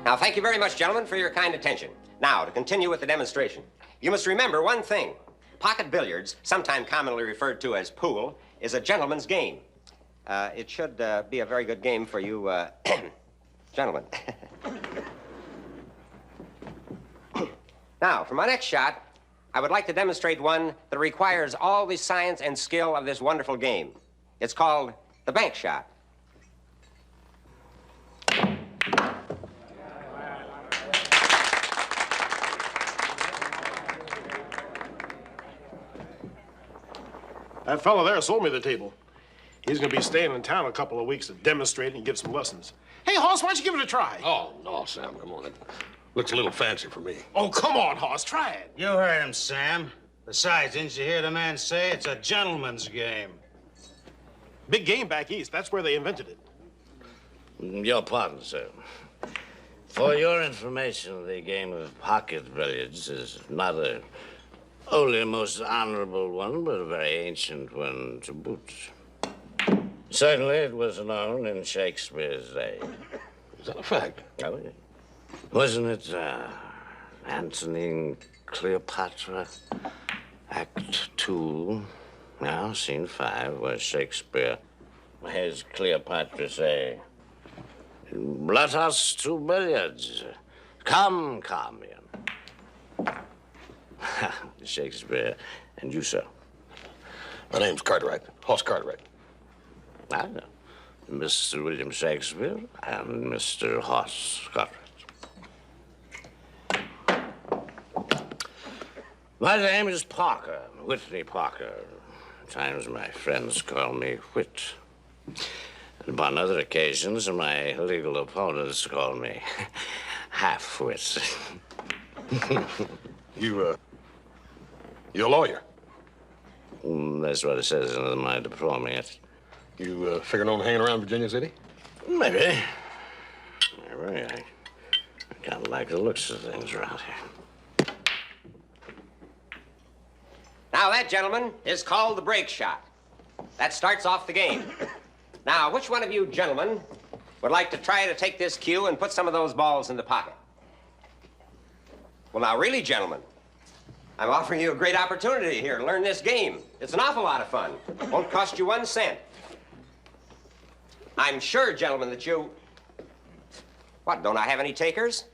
Now, thank you very much, gentlemen, for your kind attention. Now, to continue with the demonstration. You must remember one thing. Pocket billiards, sometimes commonly referred to as pool, is a gentleman's game. It should be a very good game for you, gentlemen. Now, for my next shot, I would like to demonstrate one that requires all the science and skill of this wonderful game. It's called the bank shot. That fellow there sold me the table. He's going to be staying in town a couple of weeks to demonstrate and give some lessons. Hey, Hoss, why don't you give it a try? Oh, no, Sam, come on. It looks a little fancy for me. Oh, come on, Hoss, try it. You heard him, Sam. Besides, didn't you hear the man say it's a gentleman's game? Big game back east. That's where they invented it. Your pardon, sir. For your information, the game of pocket billiards is not only a most honorable one, but a very ancient one to boot. Certainly, it was known in Shakespeare's day. Is that a fact? Oh, yeah. Wasn't it Antony and Cleopatra, Act 2, now Scene 5, where Shakespeare has Cleopatra say, "Let us to billiards. Come, Carmion." Shakespeare, and you, sir? My name's Cartwright, Hoss Cartwright. I know. Mr. William Shakespeare and Mr. Hoss Cartwright. My name is Parker, Whitney Parker. At times my friends call me Whit. And upon other occasions, my legal opponents call me Half-Wit. You're a lawyer? That's what it says in my diploma. Yet. You figuring on hanging around Virginia City? Maybe. I kind of like the looks of things around here. Now, that, gentlemen, is called the break shot. That starts off the game. Now, which one of you gentlemen would like to try to take this cue and put some of those balls in the pocket? Well, now, really, gentlemen, I'm offering you a great opportunity here to learn this game. It's an awful lot of fun. Won't cost you 1 cent. I'm sure, gentlemen, that you... What, don't I have any takers?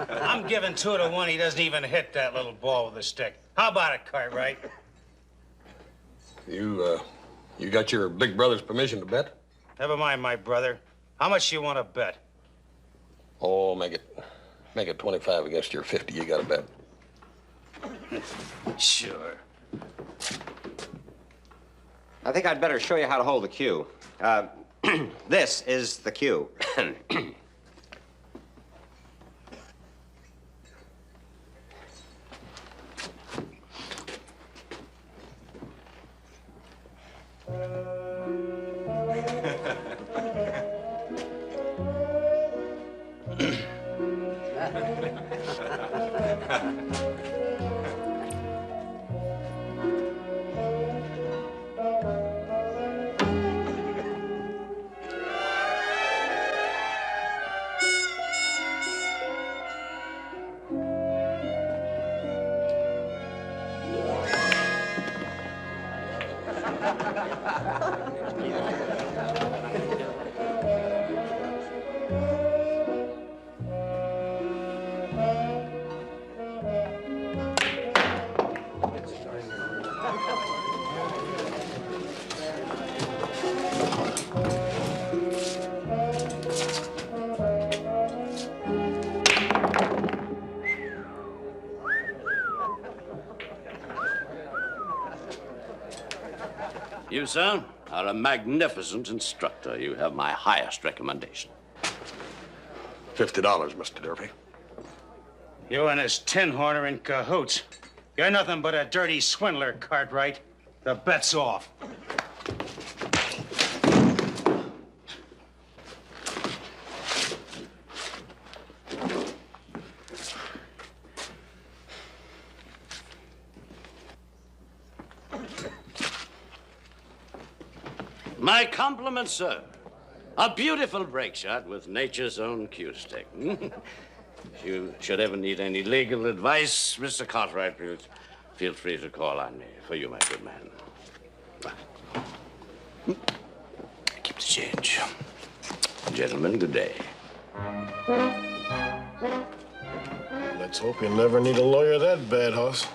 I'm giving 2 to 1 he doesn't even hit that little ball with a stick. How about it, Cartwright? You got your big brother's permission to bet? Never mind, my brother. How much you want to bet? Oh, make it 25 against your 50. You got to bet. Sure. I think I'd better show you how to hold the cue. This is the cue. You, sir, are a magnificent instructor. You have my highest recommendation. $50, Mr. Durfee. You and this tin horn are in cahoots. You're nothing but a dirty swindler, Cartwright. The bet's off. My compliments, sir. A beautiful break shot with nature's own cue stick. If you should ever need any legal advice, Mr. Cartwright, feel free to call on me. For you, my good man. Keep the change. Gentlemen, good day. Let's hope you never need a lawyer that bad, Hoss.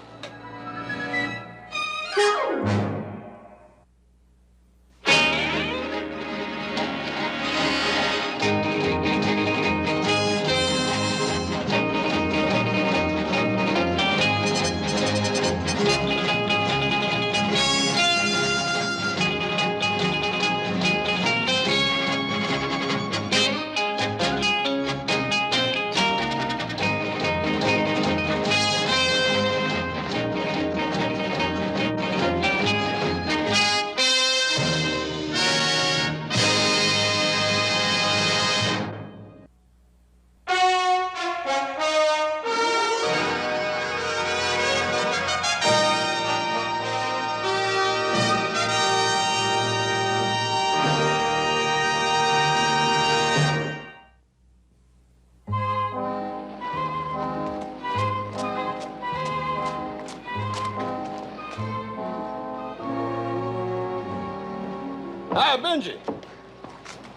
Hi, Benji.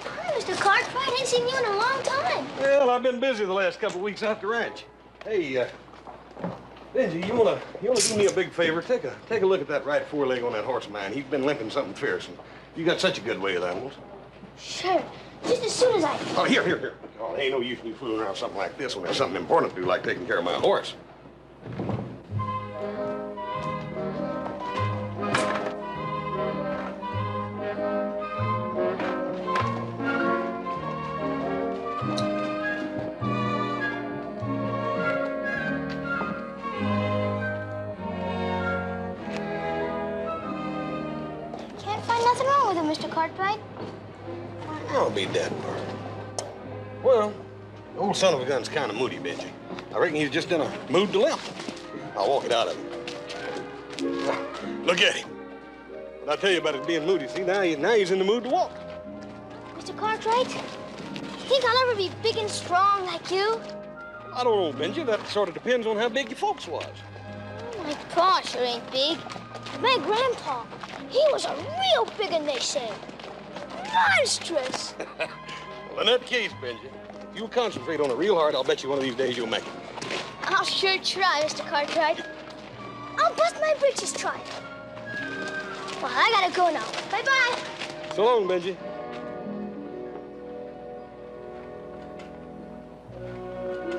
Hi, Mr. Cartwright. I ain't seen you in a long time. Well, I've been busy the last couple of weeks out the ranch. Hey, Benji, you wanna do me a big favor? Take a look at that right foreleg on that horse of mine. He's been limping something fierce, and you got such a good way with animals. Sure. Just as soon as I... Oh, here. Oh, ain't no use me fooling around something like this when there's something important to do, like taking care of my horse. Can't find nothing wrong with him, Mr. Cartwright. I'll be dead, Mark. Well, the old son of a gun's kind of moody, Benji. I reckon he's just in a mood to limp. I'll walk it out of him. Look at him. What I tell you about it being moody, see, now he's in the mood to walk. Mr. Cartwright, you think I'll ever be big and strong like you? I don't know, Benji. That sort of depends on how big your folks was. My pa sure ain't big. My grandpa, he was a real big one, they say. Monstrous. Well, in that case, Benji, if you'll concentrate on it real hard, I'll bet you one of these days you'll make it. I'll sure try, Mr. Cartwright. I'll bust my britches trying. Well, I gotta go now. Bye-bye. So long, Benji.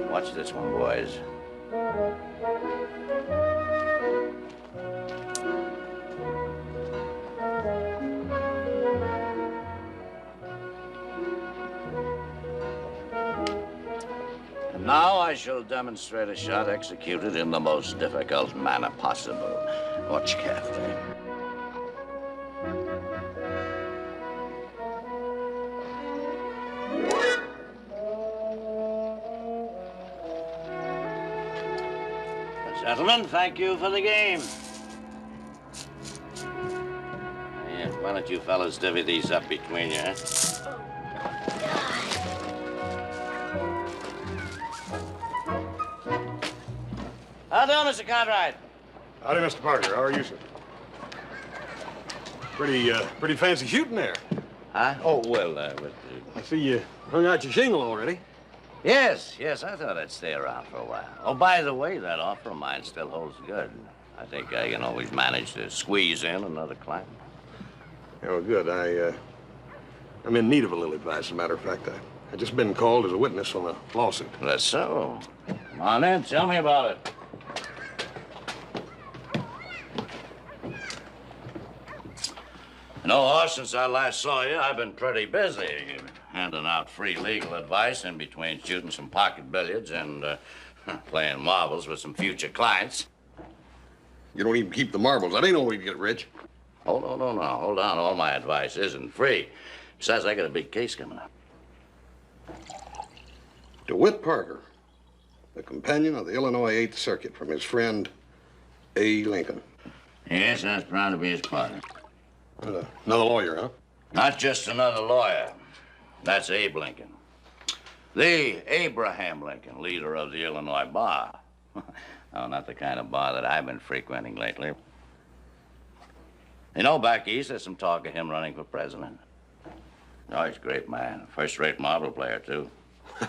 Watch this one, boys. And now I shall demonstrate a shot executed in the most difficult manner possible. Watch carefully. Gentlemen, thank you for the game. Yeah, why don't you fellas divvy these up between you, huh? How do, Mr. Cartwright? Howdy, Mr. Parker. How are you, sir? Pretty fancy shooting there. Huh? Oh, well, I see you hung out your shingle already. Yes, I thought I'd stay around for a while. Oh, by the way, that offer of mine still holds good. I think I can always manage to squeeze in another client. Yeah, well, good. I'm in need of a little advice, as a matter of fact. I just been called as a witness on a lawsuit. That's so. Come on in, tell me about it. You know, Hoss, since I last saw you, I've been pretty busy handing out free legal advice in between shooting some pocket billiards and playing marbles with some future clients. You don't even keep the marbles. That ain't no way to get rich. Oh, no. Hold on. All my advice isn't free. Besides, I got a big case coming up. DeWitt Parker, the companion of the Illinois 8th Circuit from his friend A. Lincoln. Yes, I was proud to be his partner. Another lawyer, huh? Not just another lawyer. That's Abe Lincoln. The Abraham Lincoln, leader of the Illinois bar. Oh, not the kind of bar that I've been frequenting lately. You know, back east, there's some talk of him running for president. Oh, he's a great man. First-rate marble player, too. I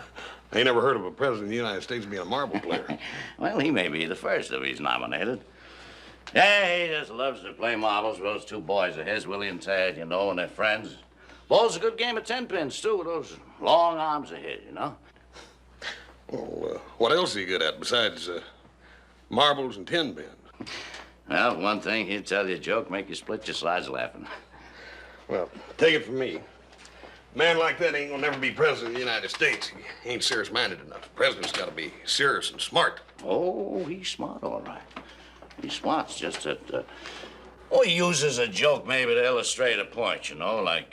ain't never heard of a president of the United States being a marble player. Well, he may be the first if he's nominated. Yeah, he just loves to play marbles with those two boys of his, Willie and Ted, you know, and their friends. Bowls a good game of 10-pins, too, with those long arms of his, you know? Well, what else is he good at besides marbles and 10-pins? Well, one thing, he'd tell you a joke, make you split your sides laughing. Well, take it from me. A man like that ain't gonna never be president of the United States. He ain't serious-minded enough. The president's gotta be serious and smart. Oh, he's smart, all right. He's smart, it's just that, he uses a joke maybe to illustrate a point, you know, like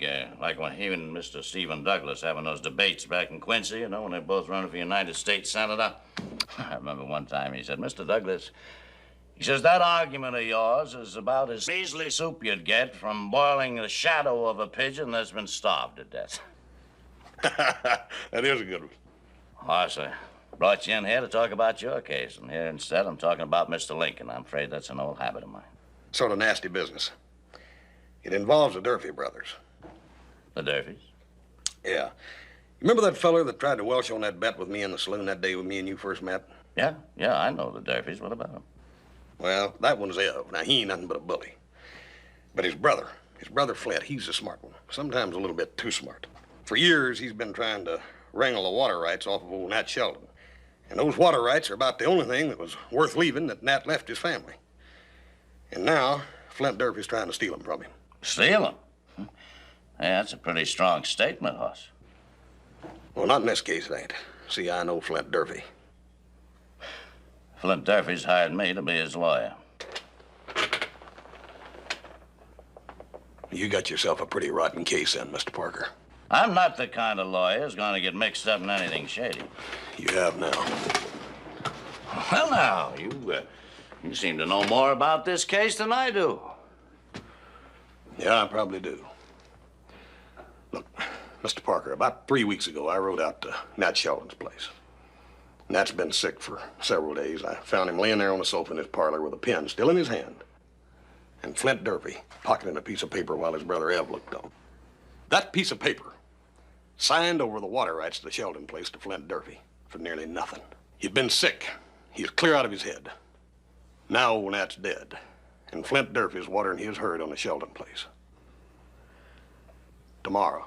when he and Mr. Stephen Douglas having those debates back in Quincy, you know, when they both running for United States Senator. I remember one time he said, Mr. Douglas, he says, that argument of yours is about as measly soup you'd get from boiling the shadow of a pigeon that's been starved to death. That is a good one. Hoss, I brought you in here to talk about your case, and here instead I'm talking about Mr. Lincoln. I'm afraid that's an old habit of mine. Sort of nasty business. It involves the Durfee brothers. The Durfees? Yeah. Remember that feller that tried to welch on that bet with me in the saloon that day when me and you first met? Yeah, I know the Durfees. What about him? Well, that one's Ev. Now, he ain't nothing but a bully. But his brother Flint, he's a smart one. Sometimes a little bit too smart. For years, he's been trying to wrangle the water rights off of old Nat Sheldon. And those water rights are about the only thing that was worth leaving that Nat left his family. And now, Flint Durfee's trying to steal them from him. Steal them? Yeah, that's a pretty strong statement, Hoss. Well, not in this case, it ain't. See, I know Flint Durfee. Flint Durfee's hired me to be his lawyer. You got yourself a pretty rotten case then, Mr. Parker. I'm not the kind of lawyer who's going to get mixed up in anything shady. You have now. Well, now, you seem to know more about this case than I do. Yeah, I probably do. Look, Mr. Parker, about 3 weeks ago, I rode out to Nat Sheldon's place. Nat's been sick for several days. I found him laying there on the sofa in his parlor with a pen still in his hand. And Flint Durfee pocketing a piece of paper while his brother Ev looked on. That piece of paper signed over the water rights to the Sheldon place to Flint Durfee for nearly nothing. He'd been sick. He's clear out of his head. Now old Nat's dead, and Flint Durfee's watering his herd on the Sheldon place. Tomorrow,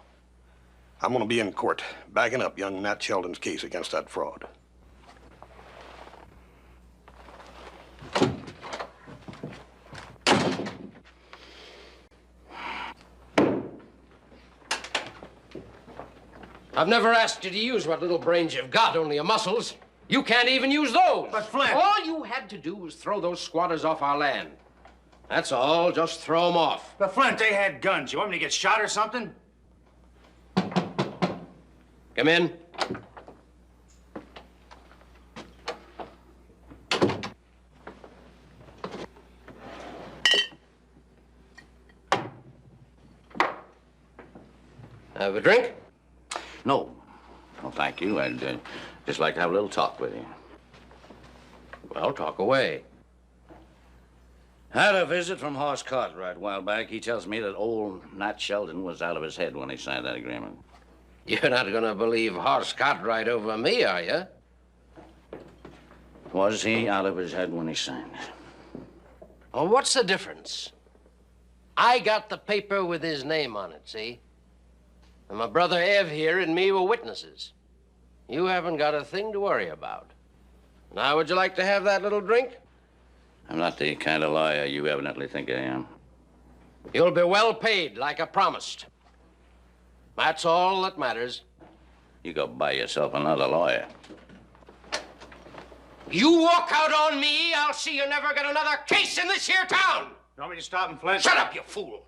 I'm gonna be in court backing up young Nat Sheldon's case against that fraud. I've never asked you to use what little brains you've got, only your muscles. You can't even use those. But Flint... All you had to do was throw those squatters off our land. That's all. Just throw them off. But Flint, they had guns. You want me to get shot or something? Come in. Have a drink? No, thank you. I'd just like to have a little talk with you. Well, talk away. Had a visit from Hoss Cartwright a while back. He tells me that old Nat Sheldon was out of his head when he signed that agreement. You're not going to believe Hoss Cartwright over me, are you? Was he out of his head when he signed it? Well, what's the difference? I got the paper with his name on it, see? And my brother Ev here and me were witnesses. You haven't got a thing to worry about. Now, would you like to have that little drink? I'm not the kind of lawyer you evidently think I am. You'll be well paid, like I promised. That's all that matters. You go buy yourself another lawyer. You walk out on me, I'll see you never get another case in this here town. You want me to stop him, Flint? Shut up, you fool.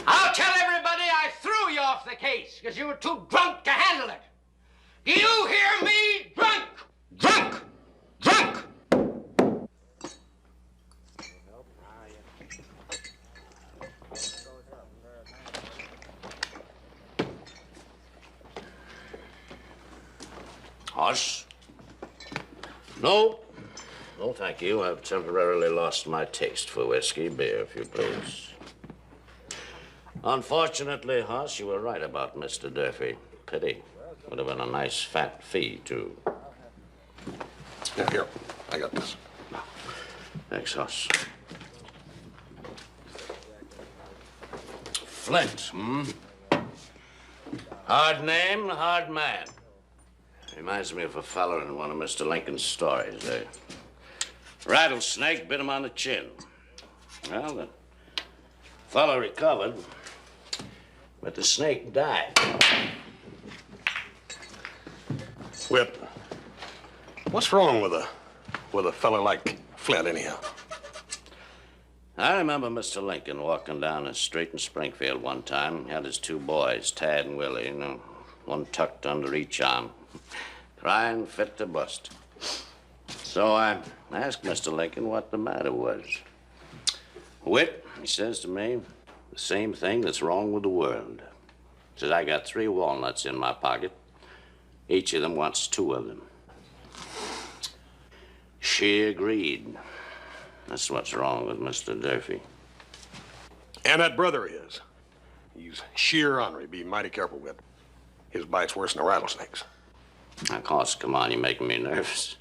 I'll tell everybody I threw you off the case because you were too drunk to handle it. Do you hear me? Drunk! Drunk! Drunk! Hoss? No. No, thank you. I've temporarily lost my taste for whiskey. Beer, if you please. Unfortunately, Hoss, you were right about Mr. Durfee. Pity. Would have been a nice fat fee, too. Yeah, here. I got this. Thanks, Hoss. Flint, Hard name, hard man. Reminds me of a fella in one of Mr. Lincoln's stories. A rattlesnake bit him on the chin. Well, the fella recovered, but the snake died. Whip, what's wrong with a fella like Flint, anyhow? I remember Mr. Lincoln walking down the street in Springfield one time. He had his two boys, Tad and Willie, you know, one tucked under each arm, crying fit to bust. So I asked Mr. Lincoln what the matter was. Whit, he says to me, the same thing that's wrong with the world. He says, I got 3 walnuts in my pocket. Each of them wants 2 of them. Sheer greed. That's what's wrong with Mr. Durfee. And that brother of his. He's sheer ornery. Be mighty careful with. His bite's worse than a rattlesnake's. Of course, come on, you're making me nervous.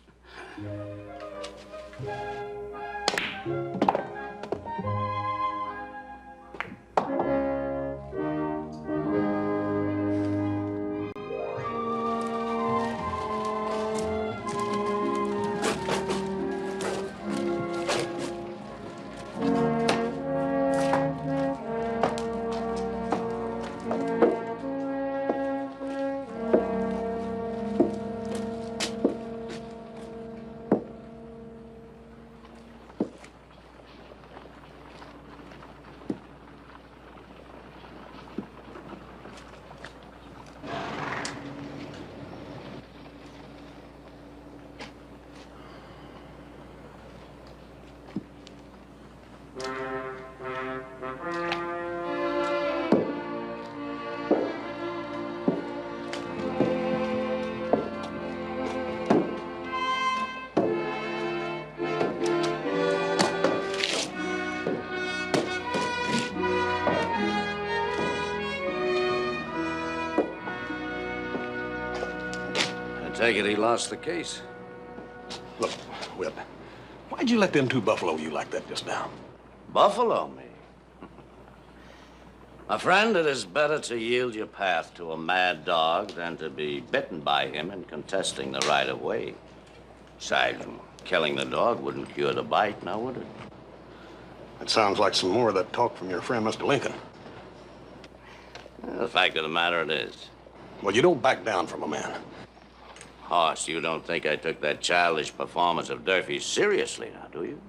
Take it he lost the case. Look, Whip, why'd you let them 2 buffalo you like that just now? Buffalo me? My friend, it is better to yield your path to a mad dog than to be bitten by him in contesting the right of way. Besides, killing the dog wouldn't cure the bite, now would it? That sounds like some more of that talk from your friend, Mr. Lincoln. The fact of the matter it is. Well, you don't back down from a man. Hoss, you don't think I took that childish performance of Durfee's seriously now, do you?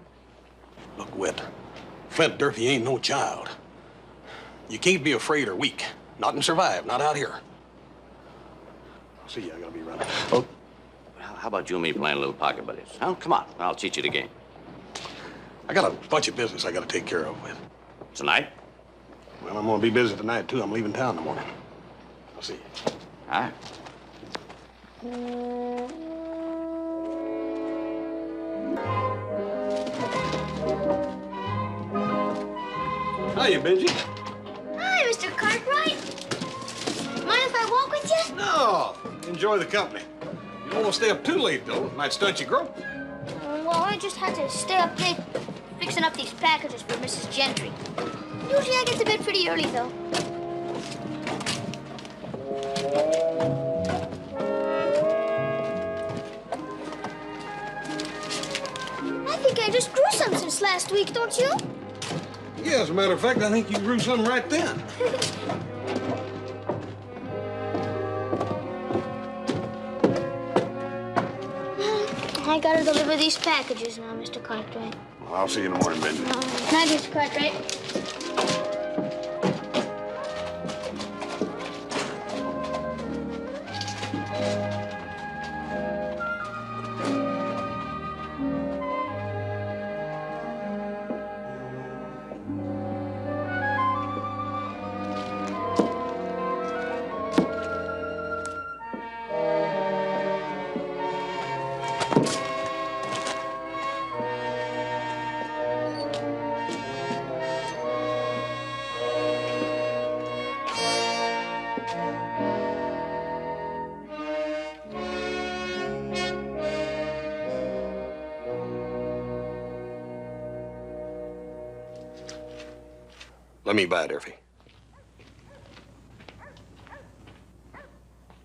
Look, Whit, Flint Durfee ain't no child. You can't be afraid or weak. Not and survive, not out here. See, I gotta be running. Oh, Well, how about you and me playing a little pocket buddies? Huh? Come on, I'll teach you the game. I got a bunch of business I gotta take care of with. Tonight? Well, I'm gonna be busy tonight, too. I'm leaving town in the morning. I'll see you. All right. Hiya, Benji. Hi, Mr. Cartwright. Mind if I walk with you? No, enjoy the company. You don't want to stay up too late, though. It might stunt your growth. Well, I just had to stay up late fixing up these packages for Mrs. Gentry. Usually I get to bed pretty early, though. I think I just grew some since last week, don't you? Yeah, as a matter of fact, I think you grew something right then. I gotta deliver these packages now, Mr. Cartwright. Well, I'll see you in the morning, Benji. Night, Mr. Cartwright. Let me by, Durfee.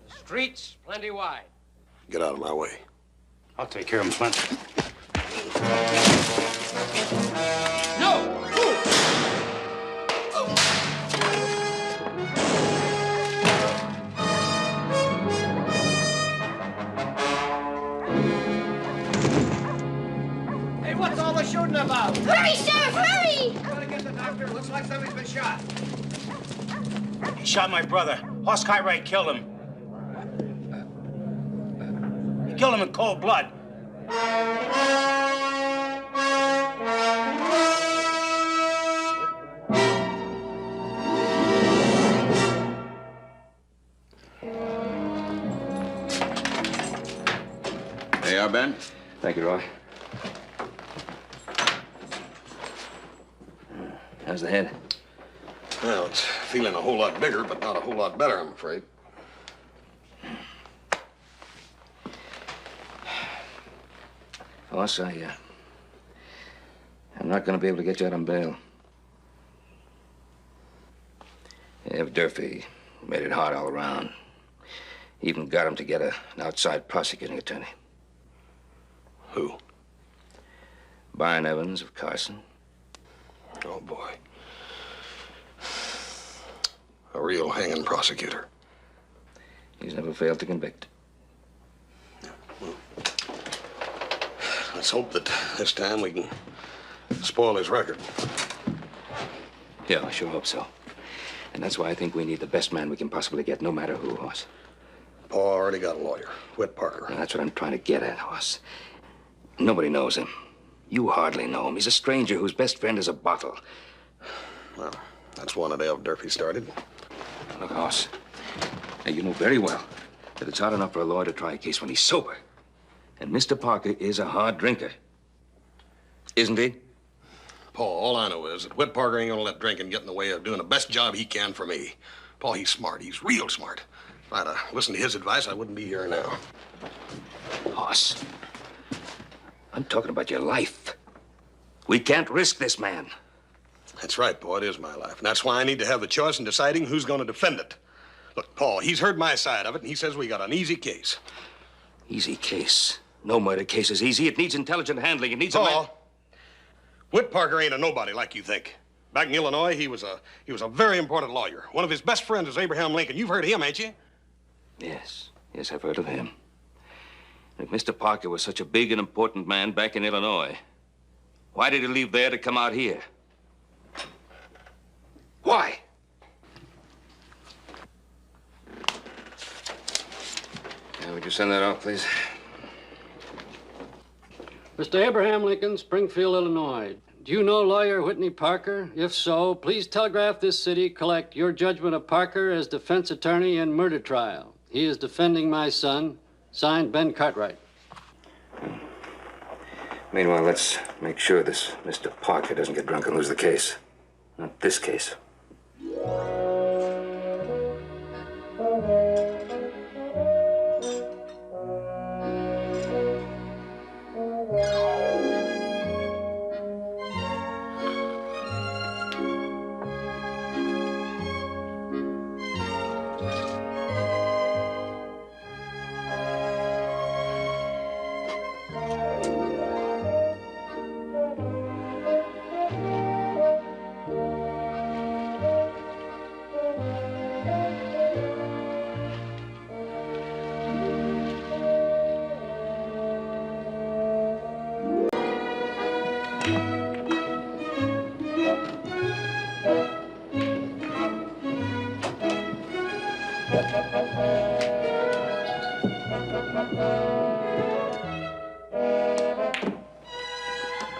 The street's plenty wide. Get out of my way. I'll take care of him, Flint. No! Hey, what's all the shooting about? Hurry, Sheriff, hurry! Gotta get the doctor. Looks like somebody's been shot. He shot my brother. Horse Cartwright killed him. He killed him in cold blood. There you are, Ben. Thank you, Roy. How's the head? Well, it's feeling a whole lot bigger, but not a whole lot better, I'm afraid. Boss, I'm not going to be able to get you out on bail. Ev Durfee made it hard all around. Even got him to get an outside prosecuting attorney. Who? Byron Evans of Carson. Oh, boy. A real hanging prosecutor. He's never failed to convict. Let's hope that this time we can spoil his record. Yeah, I sure hope so. And that's why I think we need the best man we can possibly get, no matter who, Hoss. Paul already got a lawyer, Whit Parker. And that's what I'm trying to get at, Hoss. Nobody knows him. You hardly know him. He's a stranger whose best friend is a bottle. Well, that's one that Ev Durfee started. Look, Hoss, now you know very well that it's hard enough for a lawyer to try a case when he's sober. And Mr. Parker is a hard drinker. Isn't he? Paul, all I know is that Whit Parker ain't gonna let drinking get in the way of doing the best job he can for me. Paul, he's smart. He's real smart. If I'd listened to his advice, I wouldn't be here now. Hoss, I'm talking about your life. We can't risk this man. That's right, Paul. It is my life. And that's why I need to have the choice in deciding who's going to defend it. Look, Paul, he's heard my side of it, and he says we got an easy case. Easy case. No murder case is easy. It needs intelligent handling. It needs a man. Paul, Whit Parker ain't a nobody like you think. Back in Illinois, he was a very important lawyer. One of his best friends is Abraham Lincoln. You've heard of him, ain't you? Yes. Yes, I've heard of him. If Mr. Parker was such a big and important man back in Illinois, why did he leave there to come out here? Why? Would you send that off, please? Mr. Abraham Lincoln, Springfield, Illinois. Do you know lawyer Whitney Parker? If so, please telegraph this city, collect your judgment of Parker as defense attorney in murder trial. He is defending my son. Signed, Ben Cartwright. Meanwhile, let's make sure this Mr. Parker doesn't get drunk and lose the case. Not this case.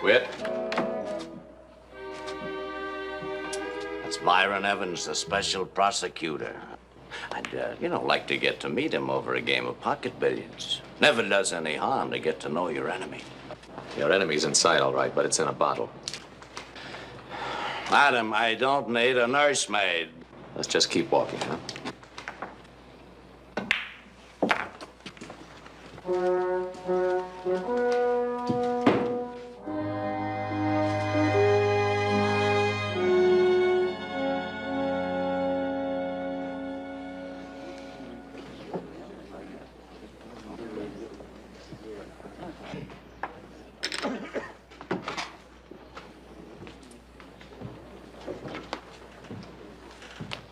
Whit. That's Byron Evans, the special prosecutor. I'd, like to get to meet him over a game of pocket billiards. Never does any harm to get to know your enemy. Your enemy's inside, all right, but it's in a bottle. Madam, I don't need a nursemaid. Let's just keep walking, huh?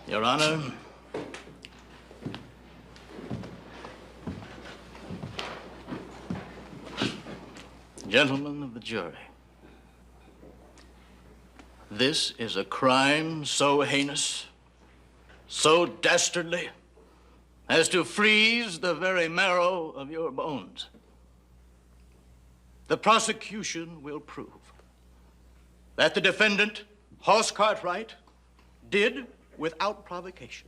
Your Honor, gentlemen of the jury, this is a crime so heinous, so dastardly, as to freeze the very marrow of your bones. The prosecution will prove that the defendant, Hoss Cartwright, did, without provocation,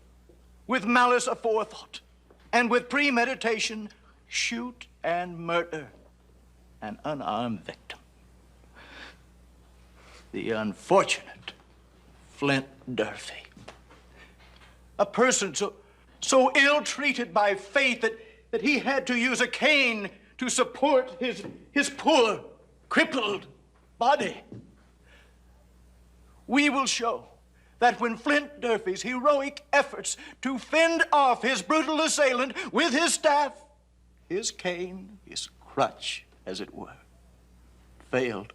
with malice aforethought, and with premeditation, shoot and murder an unarmed victim, the unfortunate Flint Durfee. A person so ill-treated by fate that he had to use a cane to support his poor, crippled body. We will show that when Flint Durfee's heroic efforts to fend off his brutal assailant with his staff, his cane, his crutch, as it were, failed,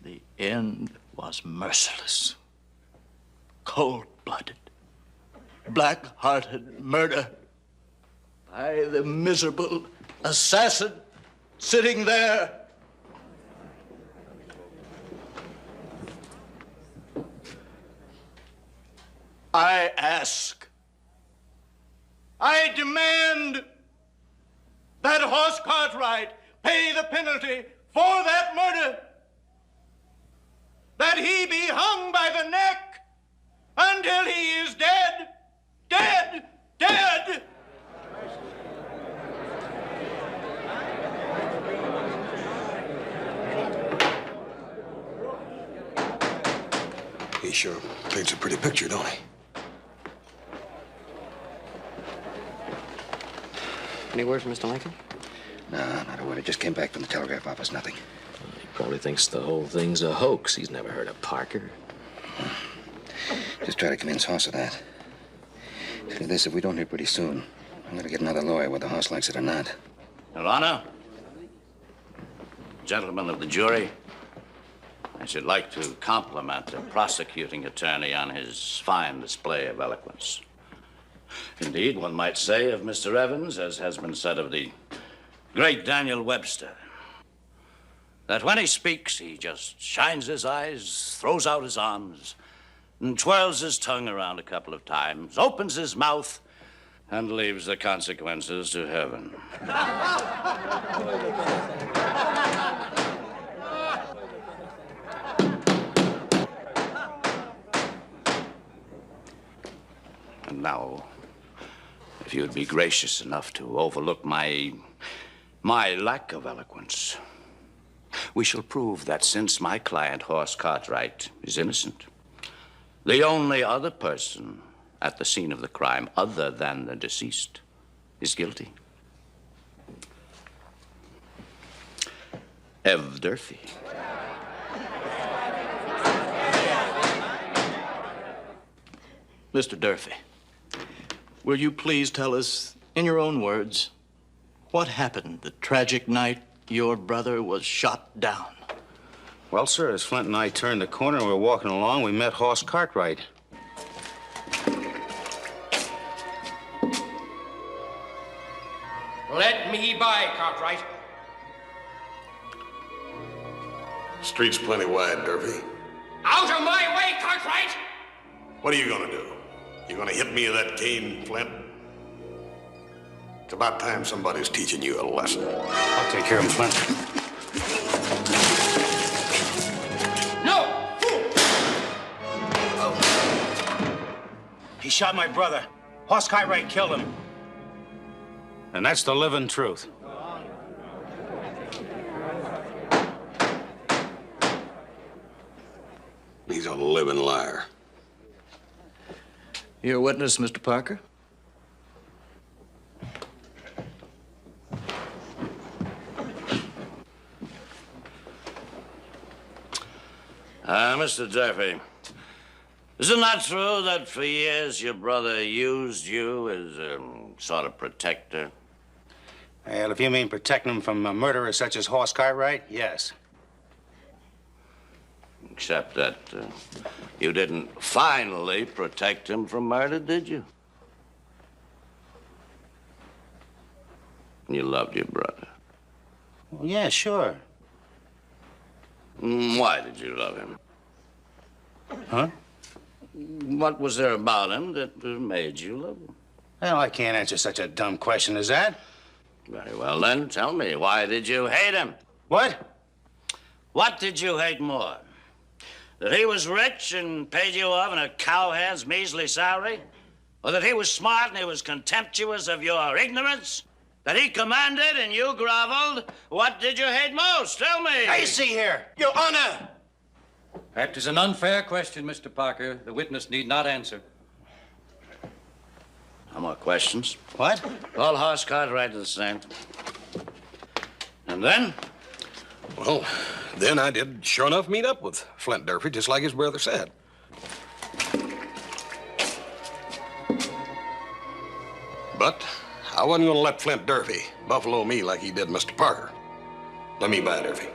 the end was merciless, cold-blooded, black-hearted murder by the miserable assassin sitting there. I ask, I demand that Hoss Cartwright pay the penalty for that murder, that he be hung by the neck until he is dead, dead, dead. He sure paints a pretty picture, don't he? Any word from Mr. Lincoln? No, not a word. I just came back from the telegraph office. Nothing. He probably thinks the whole thing's a hoax. He's never heard of Parker. Just try to convince Hoss of that. Tell you this, if we don't hear pretty soon, I'm gonna get another lawyer, whether Hoss likes it or not. Your Honor, gentlemen of the jury, I should like to compliment the prosecuting attorney on his fine display of eloquence. Indeed, one might say of Mr. Evans, as has been said of the great Daniel Webster, that when he speaks, he just shines his eyes, throws out his arms, and twirls his tongue around a couple of times, opens his mouth, and leaves the consequences to heaven. And now, if you'd be gracious enough to overlook my lack of eloquence, we shall prove that since my client, Hoss Cartwright, is innocent, the only other person at the scene of the crime other than the deceased is guilty. Ev Durfee. Mr. Durfee, will you please tell us, in your own words, what happened the tragic night your brother was shot down? Well, sir, as Flint and I turned the corner and we were walking along, we met Hoss Cartwright. Let me by, Cartwright. Street's plenty wide, Durfee. Out of my way, Cartwright! What are you gonna do? You gonna hit me with that cane, Flint? It's about time somebody's teaching you a lesson. I'll take care of him, Flint. No! Fool! He shot my brother. Hoss Cartwright killed him. And that's the living truth. He's a living liar. Your witness, Mr. Parker? Mr. Durfee, is it not true that for years your brother used you as a sort of protector? Well, if you mean protecting him from murderers such as Hoss Cartwright, yes. Except that you didn't finally protect him from murder, did you? You loved your brother. Well, yeah, sure. Why did you love him? Huh? What was there about him that made you love him? Well, I can't answer such a dumb question as that. Very well, then. Tell me, why did you hate him? What? What did you hate more? That he was rich and paid you off in a cowhand's measly salary? Or that he was smart and he was contemptuous of your ignorance? That he commanded and you groveled? What did you hate most? Tell me. I see here, Your Honor. That is an unfair question, Mr. Parker. The witness need not answer. No more questions. What? Call Horse Cartwright to the stand. And then? Well, then I did sure enough meet up with Flint Durfee, just like his brother said. But I wasn't going to let Flint Durfee buffalo me like he did Mr. Parker. Let me by, Durfee.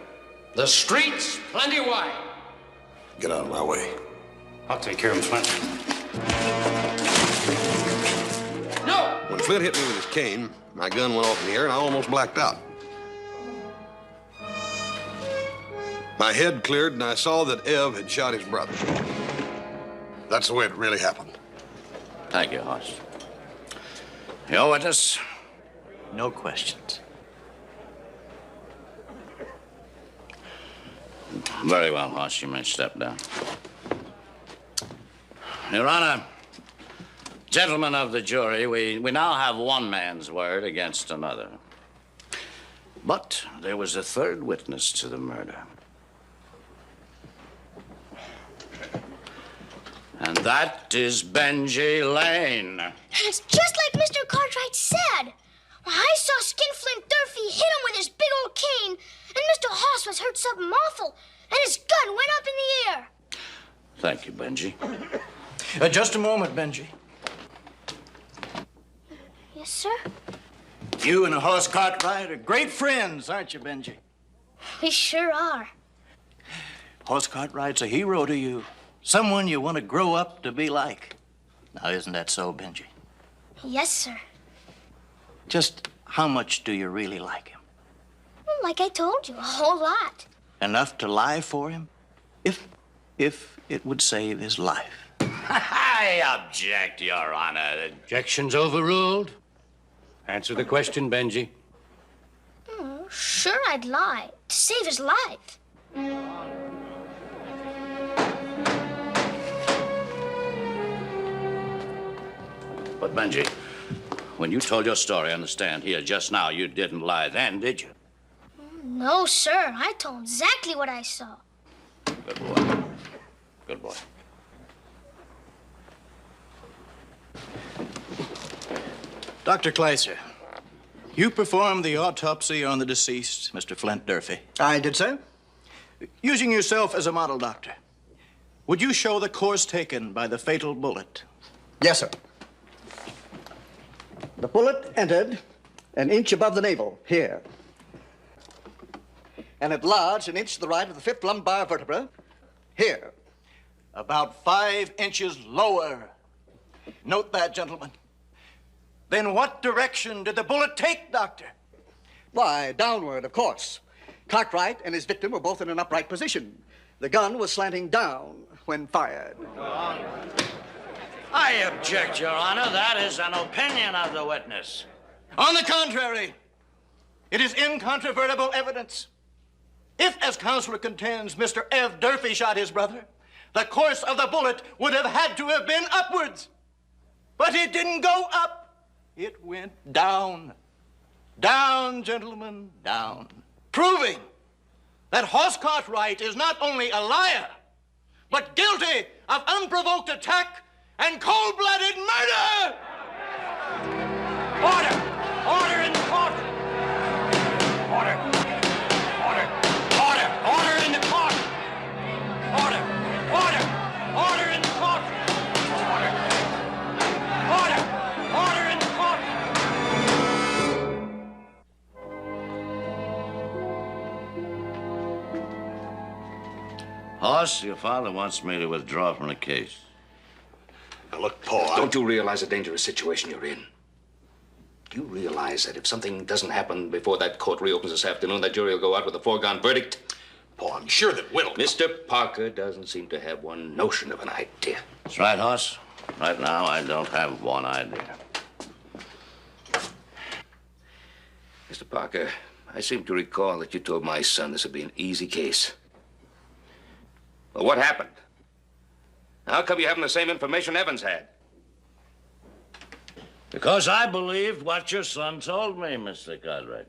The streets plenty wide. Get out of my way. I'll take care of him, Flint. No! When Flint hit me with his cane, my gun went off in the air and I almost blacked out. My head cleared and I saw that Ev had shot his brother. That's the way it really happened. Thank you, Hoss. Your witness? No questions. Very well, Hoss. You may step down. Your Honor, gentlemen of the jury, we now have one man's word against another. But there was a third witness to the murder. And that is Benji Lane. It's just like Mr. Cartwright said. I saw Skinflint Durfee hit him with his big old cane, and Mr. Hoss was hurt something awful, and his gun went up in the air. Thank you, Benji. Just a moment, Benji. Yes, sir? You and Horse Cartwright are great friends, aren't you, Benji? We sure are. Horse Cartwright's a hero to you. Someone you want to grow up to be like. Now, isn't that so, Benji? Yes, sir. Just how much do you really like him? Well, like I told you, a whole lot. Enough to lie for him? If it would save his life. I object, Your Honor. Objection's overruled. Answer the question, Benji. Sure, I'd lie to save his life. But, Benji, when you told your story on the stand here just now, you didn't lie then, did you? No, sir. I told exactly what I saw. Good boy. Good boy. Dr. Kleiser, you performed the autopsy on the deceased, Mr. Flint Durfee. I did, sir. Using yourself as a model doctor, would you show the course taken by the fatal bullet? Yes, sir. The bullet entered an inch above the navel, here. And it lodged an inch to the right of the fifth lumbar vertebra, here. About 5 inches lower. Note that, gentlemen. Then what direction did the bullet take, Doctor? Why, downward, of course. Cartwright and his victim were both in an upright position. The gun was slanting down when fired. I object, Your Honor. That is an opinion of the witness. On the contrary, it is incontrovertible evidence. If, as counselor contends, Mr. Ev Durfee shot his brother, the course of the bullet would have had to have been upwards. But it didn't go up. It went down. Down, gentlemen, down. Proving that Horse Cartwright is not only a liar, but guilty of unprovoked attack and cold-blooded murder! Order! Order in the court! Order! Order! Order! Order in the court! Order! Order! Order in the court! Order! Order! Order in the court! Hoss, your father wants me to withdraw from the case. Now, look, Paul, Don't you realize the dangerous situation you're in? Do you realize that if something doesn't happen before that court reopens this afternoon, that jury will go out with a foregone verdict? Paul, I'm sure that Whittle... Mr. Parker doesn't seem to have one notion of an idea. That's right, Hoss. Right now, I don't have one idea. Mr. Parker, I seem to recall that you told my son this would be an easy case. Well, what happened? How come you haven't the same information Evans had? Because I believed what your son told me, Mr. Cartwright.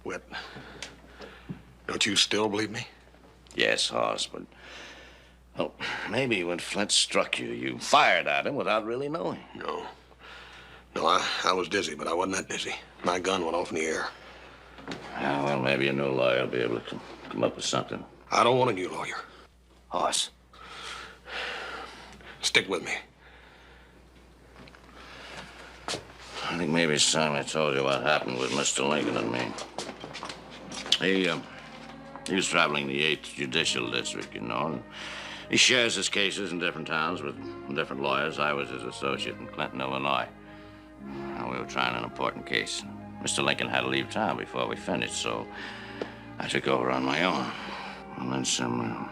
Whit, don't you still believe me? Yes, Hoss, but... Well, maybe when Flint struck you, you fired at him without really knowing. No. No, I was dizzy, but I wasn't that dizzy. My gun went off in the air. Yeah, well, maybe a new lawyer will be able to come up with something. I don't want a new lawyer. Hoss. Stick with me. I think maybe it's time I told you what happened with Mr. Lincoln and me. He was traveling the 8th Judicial District, you know, and he shares his cases in different towns with different lawyers. I was his associate in Clinton, Illinois. And we were trying an important case. Mr. Lincoln had to leave town before we finished, so I took over on my own. And then some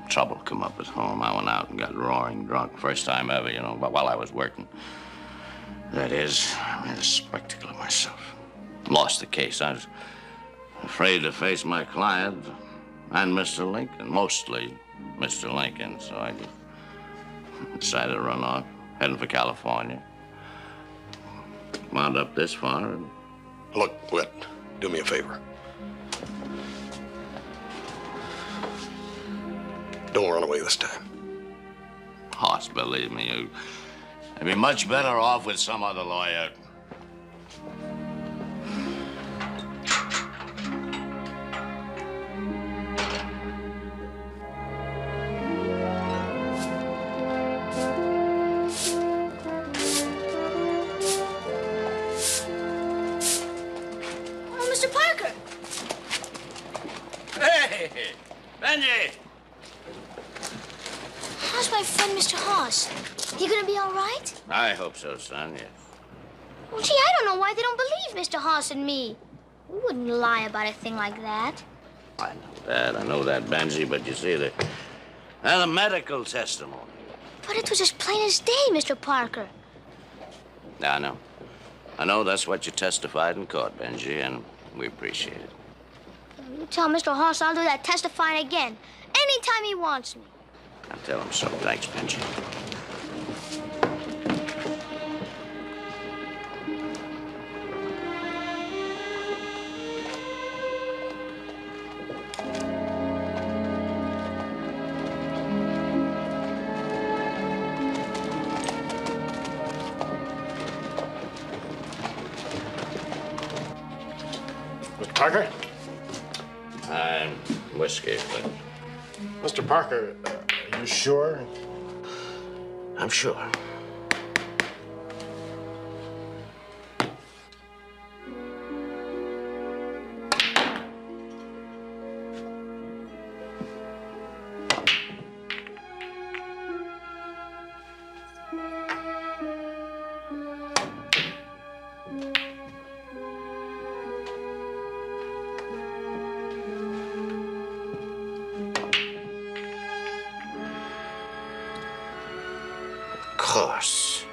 trouble come up at home. I went out and got roaring drunk. First time ever, you know, while I was working. That is, I made a spectacle of myself. Lost the case. I was afraid to face my client and Mr. Lincoln, mostly Mr. Lincoln, so I decided to run off, heading for California. Wound up this far. And... Look, Whit, do me a favor. Don't run away this time. Hoss, believe me, you'd be much better off with some other lawyer. Mr. Parker! Hey, Benji! How's my friend, Mr. Hoss? He gonna be all right? I hope so, son, yes. Well, gee, I don't know why they don't believe Mr. Hoss and me. We wouldn't lie about a thing like that. I know that, Benji, but you see, the medical testimony. But it was as plain as day, Mr. Parker. I know. I know that's what you testified in court, Benji, and we appreciate it. You tell Mr. Hoss I'll do that testifying again, anytime he wants me. I'll tell him so. Thanks, Benji. Mr. Parker? I'm whiskey, but... Mr. Parker, are you sure? I'm sure. Of course.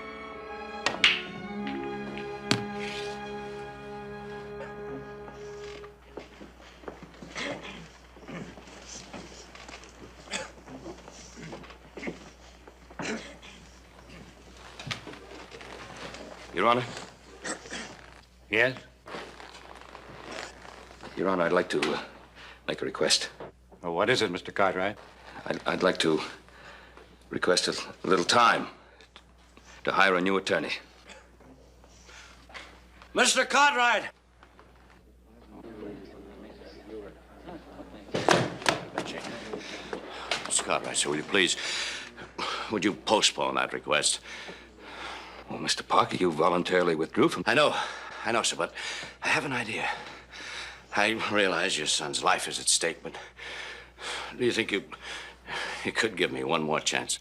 Your Honor? Yes? Your Honor, I'd like to make a request. Well, what is it, Mr. Cartwright? I'd like to request a little time to hire a new attorney. Mr. Cartwright! Mr. Cartwright, sir, will you please, would you postpone that request? Well, Mr. Parker, you voluntarily withdrew from... I know. I know, sir, but I have an idea. I realize your son's life is at stake, but do you think you could give me one more chance?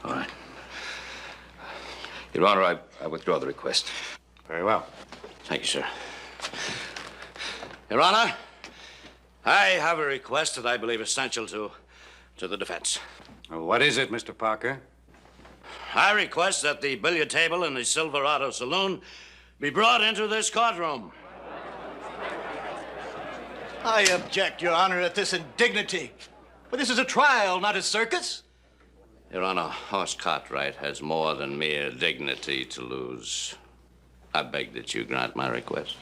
All right. Your Honor, I withdraw the request. Very well. Thank you, sir. Your Honor, I have a request that I believe essential to the defense. What is it, Mr. Parker? I request that the billiard table in the Silverado Saloon be brought into this courtroom. I object, Your Honor, at this indignity. But this is a trial, not a circus. Your Honor, Horse Cartwright has more than mere dignity to lose. I beg that you grant my request.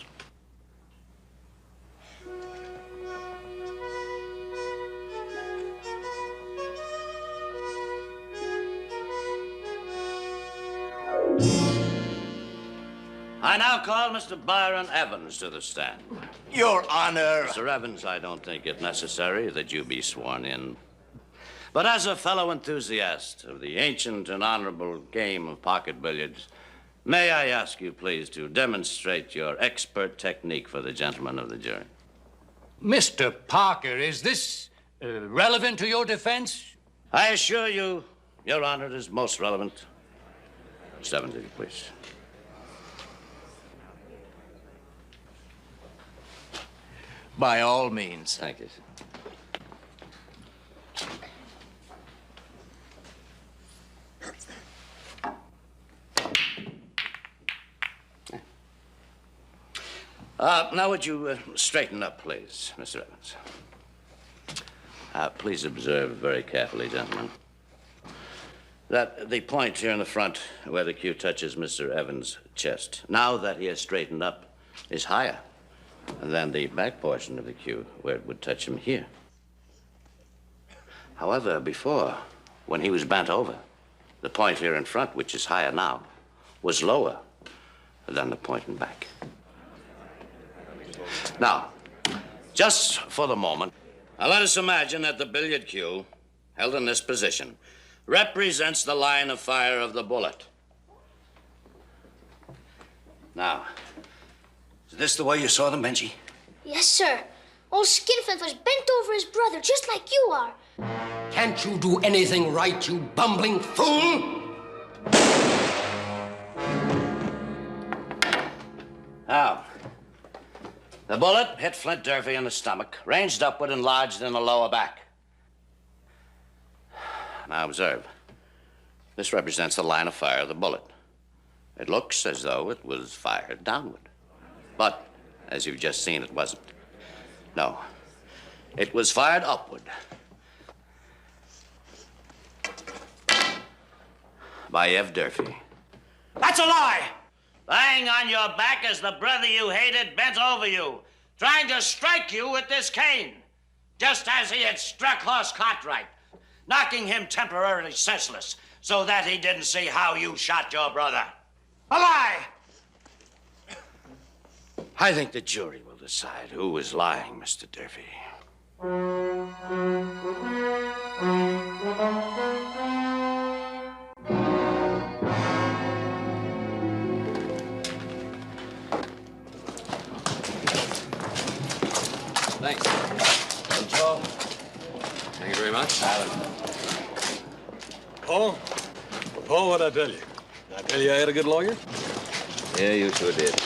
I now call Mr. Byron Evans to the stand. Your Honor. Mr. Evans, I don't think it necessary that you be sworn in. But as a fellow enthusiast of the ancient and honorable game of pocket billiards, may I ask you, please, to demonstrate your expert technique for the gentlemen of the jury? Mr. Parker, is this relevant to your defense? I assure you, Your Honor, it is most relevant. 70, please. By all means. Thank you. Now, would you straighten up, please, Mr. Evans? Please observe very carefully, gentlemen, that the point here in the front where the cue touches Mr. Evans' chest, now that he has straightened up, is higher than the back portion of the cue where it would touch him here. However, before, when he was bent over, the point here in front, which is higher now, was lower than the point in back. Now, just for the moment, let us imagine that the billiard cue, held in this position, represents the line of fire of the bullet. Now, is this the way you saw them, Benji? Yes, sir. Old Skinflint was bent over his brother, just like you are. Can't you do anything right, you bumbling fool? Now, the bullet hit Flint Durfee in the stomach, ranged upward and lodged in the lower back. Now observe. This represents the line of fire of the bullet. It looks as though it was fired downward. But, as you've just seen, it wasn't. No. It was fired upward. By Ev Durfee. That's a lie! Lying on your back as the brother you hated bent over you, trying to strike you with this cane, just as he had struck Horse Cartwright, knocking him temporarily senseless so that he didn't see how you shot your brother. A lie! I think the jury will decide who was lying, Mr. Durfee. Thanks. Joe. Thank you very much. Paul? Paul, what'd I tell you? Did I tell you I had a good lawyer? Yeah, you sure did.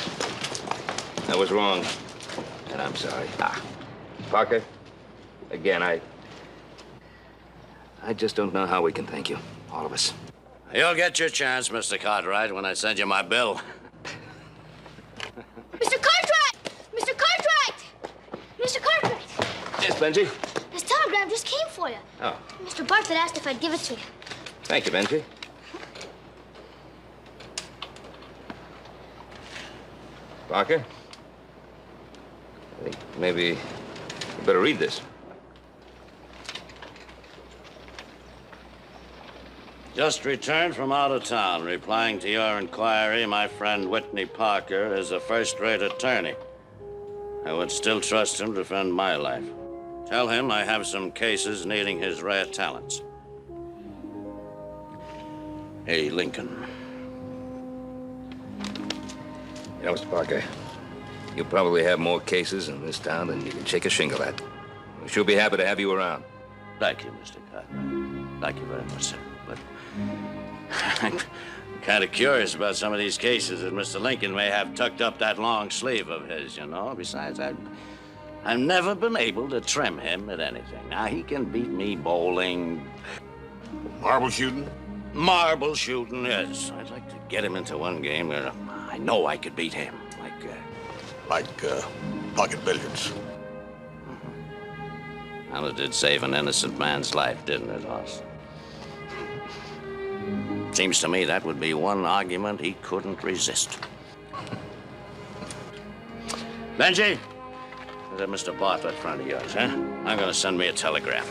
I was wrong, and I'm sorry. Parker, again, I just don't know how we can thank you, all of us. You'll get your chance, Mr. Cartwright, when I send you my bill. Mr. Cartwright! Mr. Cartwright! Mr. Cartwright! Yes, Benji? This telegram just came for you. Oh, Mr. Bartlett asked if I'd give it to you. thank you, Benji. Parker? I think maybe you better read this. Just returned from out of town. Replying to your inquiry, my friend Whitney Parker is a first-rate attorney. I would still trust him to defend my life. Tell him I have some cases needing his rare talents. Hey, Lincoln. You know, Mr. Parker, you probably have more cases in this town than you can shake a shingle at. We sure be happy to have you around. Thank you, Mr. Carter. Thank you very much, sir. But I'm kind of curious about some of these cases that Mr. Lincoln may have tucked up that long sleeve of his, you know. Besides, I've never been able to trim him at anything. Now, he can beat me bowling. Marble shooting? Marble shooting, yes. I'd like to get him into one game where I know I could beat him. Like pocket billiards. Well, it did save an innocent man's life, didn't it, Hoss? Seems to me that would be one argument he couldn't resist. Benji, is that Mr. Bartlett friend of yours, huh? I'm gonna send me a telegram.